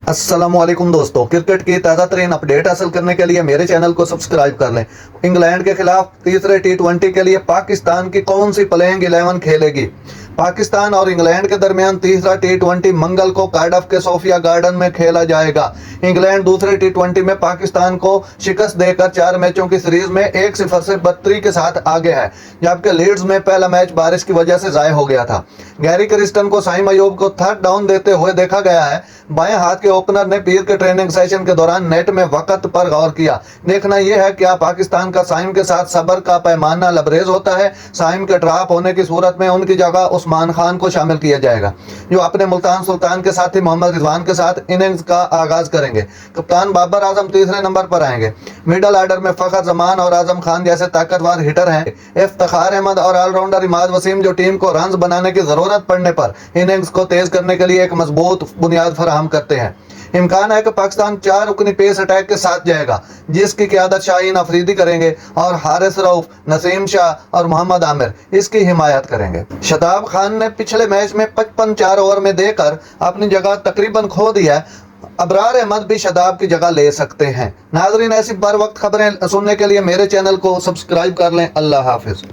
अस्सलामुअलैकुम दोस्तों, क्रिकेट की ताज़ा तरीन अपडेट हासिल करने के लिए मेरे चैनल को सब्सक्राइब कर लें। इंग्लैंड के खिलाफ तीसरे टी20 के लिए पाकिस्तान की कौन सी प्लेइंग 11 खेलेगी? पाकिस्तान और इंग्लैंड के दरमियान तीसरा टी20 मंगल को कार्डिफ के सोफिया गार्डन में खेला जाएगा। इंग्लैंड दूसरे टी20 में पाकिस्तान को शिकस्त देकर 4 मैचों की सीरीज में 1-0 से बढ़तरी के साथ आगे है, जबकि लीड्स में पहला मैच बारिश की वजह से ज़ाया हो गया था। गैरी क्रिस्टन को साइम अयूब को थर्ड डाउन देते हुए देखा गया है। बाएं हाथ के ओपनर ने पीर के ट्रेनिंग सेशन के दौरान नेट में वक्त पर गौर किया। देखना यह है क्या पाकिस्तान का साइम के साथ सब्र का पैमाना लबरेज होता है। साइम के ड्रॉप होने की सूरत में उनकी जगह उस्मान खान को शामिल किया जाएगा, जो अपने मुल्तान सुल्तान के साथी मोहम्मद रिजवान के साथ इनिंग्स का आगाज करेंगे। कप्तान बाबर आजम तीसरे नंबर पर आएंगे। मिडल ऑर्डर में फखर जमान और आजम खान जैसे ताकतवर हिटर हैं। इफ्तिखार अहमद और ऑलराउंडर इमाद वसीम जो टीम को रन्स बनाने की जरूरत पड़ने पर इनिंग्स को तेज करने के लिए एक मजबूत बुनियाद फराहम करते हैं। इम्कान है कि पाकिस्तान 4 रुकनी पेस अटैक के साथ जाएगा, जिसकी क़यादत शाहीन अफरीदी करेंगे और हारिस रऊफ, नसीम शाह और मोहम्मद आमिर इसकी हिमायत करेंगे। शताब खान ने पिछले मैच में 55 4 ओवर में देकर अपनी जगह तकरीबन खो दी है। अबरार अहमद भी शताब की जगह ले सकते हैं। नाजरीन, ऐसी बर वक्त खबरें सुनने के लिए मेरे चैनल को सब्सक्राइब कर लें। अल्लाह हाफिज।